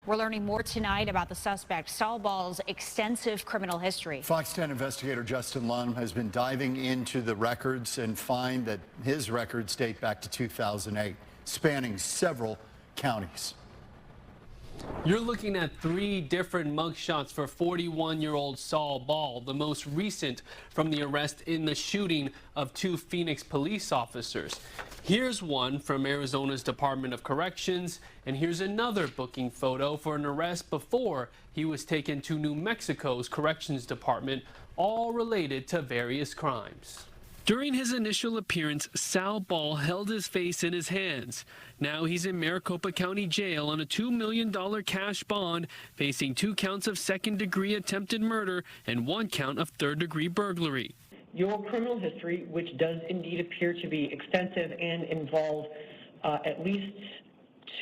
We're learning more tonight about the suspect, Saul Ball's extensive criminal history. Fox 10 investigator Justin Lum has been diving into the records and find that his records date back to 2008, spanning several counties. You're looking at 3 different mugshots for 41-year-old Saul Ball, the most recent from the arrest in the shooting of 2 Phoenix police officers. Here's one from Arizona's Department of Corrections, and here's another booking photo for an arrest before he was taken to New Mexico's Corrections Department, all related to various crimes. During his initial appearance, Saul Ball held his face in his hands. Now he's in Maricopa County Jail on a $2 million cash bond, facing 2 counts of second-degree attempted murder and 1 count of third-degree burglary. Your criminal history, which does indeed appear to be extensive and involve at least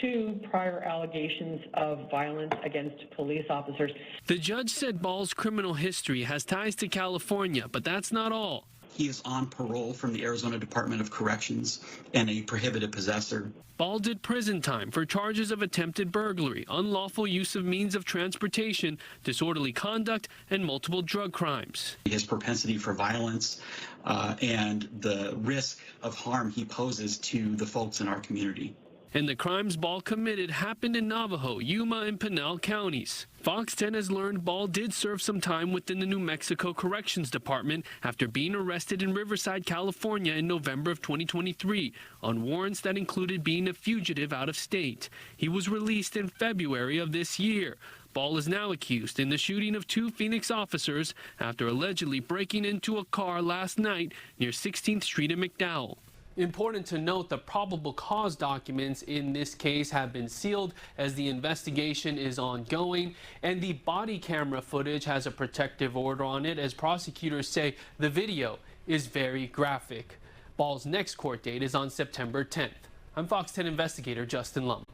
2 prior allegations of violence against police officers. The judge said Ball's criminal history has ties to California, but that's not all. He is on parole from the Arizona Department of Corrections and a prohibited possessor. Ball did prison time for charges of attempted burglary, unlawful use of means of transportation, disorderly conduct, and multiple drug crimes. His propensity for violence and the risk of harm he poses to the folks in our community. And the crimes Ball committed happened in Navajo, Yuma, and Pinal counties. Fox 10 has learned Ball did serve some time within the New Mexico Corrections Department after being arrested in Riverside, California in November of 2023 on warrants that included being a fugitive out of state. He was released in February of this year. Ball is now accused in the shooting of 2 Phoenix officers after allegedly breaking into a car last night near 16th Street in McDowell. Important to note, the probable cause documents in this case have been sealed as the investigation is ongoing, and the body camera footage has a protective order on it, as prosecutors say the video is very graphic. Ball's next court date is on September 10th. I'm Fox 10 investigator Justin Lum.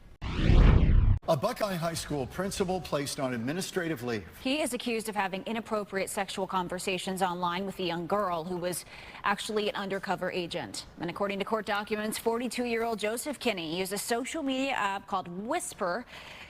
A Buckeye High School principal placed on administrative leave. He is accused of having inappropriate sexual conversations online with a young girl who was actually an undercover agent. And according to court documents, 42-year-old Joseph Kinney used a social media app called Whisper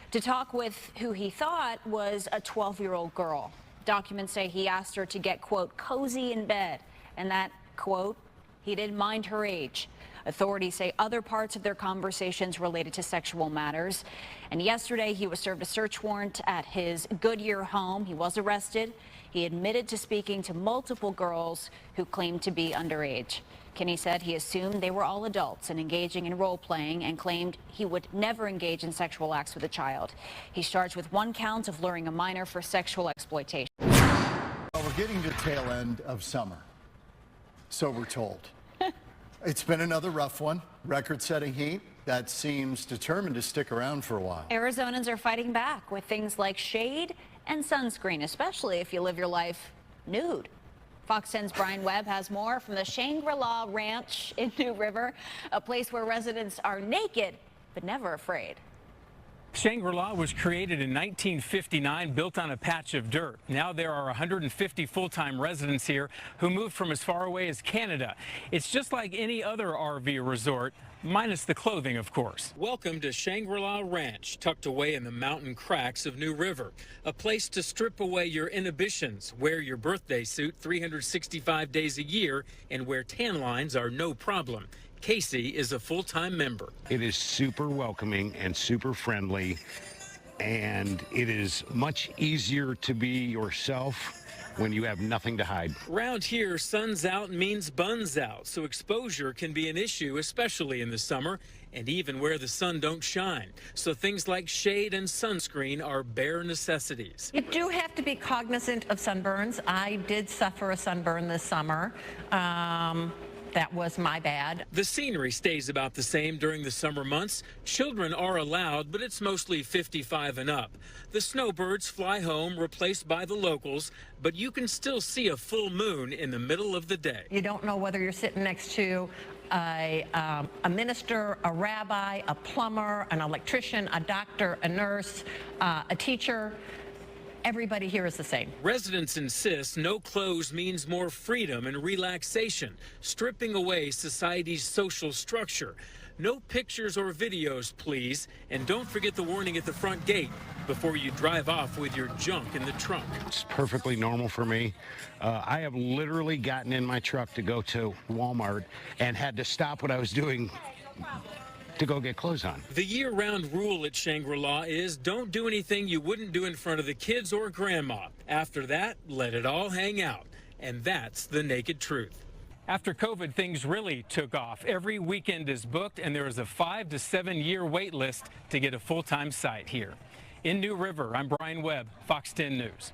to talk with who he thought was a 12-year-old girl. Documents say he asked her to get, quote, cozy in bed, and that, quote, he didn't mind her age. Authorities say other parts of their conversations related to sexual matters. And yesterday, he was served a search warrant at his Goodyear home. He was arrested. He admitted to speaking to multiple girls who claimed to be underage. Kinney said he assumed they were all adults and engaging in role-playing, and claimed he would never engage in sexual acts with a child. He's charged with 1 count of luring a minor for sexual exploitation. Well, we're getting to the tail end of summer, so we're told. It's been another rough one. Record-setting heat that seems determined to stick around for a while. Arizonans are fighting back with things like shade and sunscreen, especially if you live your life nude. Fox 10's Brian Webb has more from the Shangri-La Ranch in New River, a place where residents are naked but never afraid. Shangri-La was created in 1959, built on a patch of dirt. Now there are 150 full-time residents here who moved from as far away as Canada. It's just like any other RV resort, minus the clothing, of course. Welcome to Shangri-La Ranch, tucked away in the mountain cracks of New River. A place to strip away your inhibitions, wear your birthday suit 365 days a year, and wear tan lines are no problem. Casey is a full-time member. It is super welcoming and super friendly, and it is much easier to be yourself when you have nothing to hide. Around here, sun's out means buns out, so exposure can be an issue, especially in the summer, and even where the sun don't shine. So things like shade and sunscreen are bare necessities. You do have to be cognizant of sunburns. I did suffer a sunburn this summer. That was my bad. The scenery stays about the same during the summer months. Children are allowed, but it's mostly 55 and up. The snowbirds fly home, replaced by the locals, but you can still see a full moon in the middle of the day. You don't know whether you're sitting next to a minister, a rabbi, a plumber, an electrician, a doctor, a nurse, a teacher. Everybody here is the same. Residents insist no clothes means more freedom and relaxation, stripping away society's social structure. No pictures or videos, please, and don't forget the warning at the front gate. before you drive off with your junk in the trunk. It's perfectly normal for me. I have literally gotten in my truck to go to Walmart and had to stop what I was doing to go get clothes on. The year-round rule at Shangri-La is don't do anything you wouldn't do in front of the kids or grandma. After that, let it all hang out. And that's the naked truth. After COVID, things really took off. Every weekend is booked, and there is a 5 to 7 year wait list to get a full-time site here. In New River, I'm Brian Webb, Fox 10 News.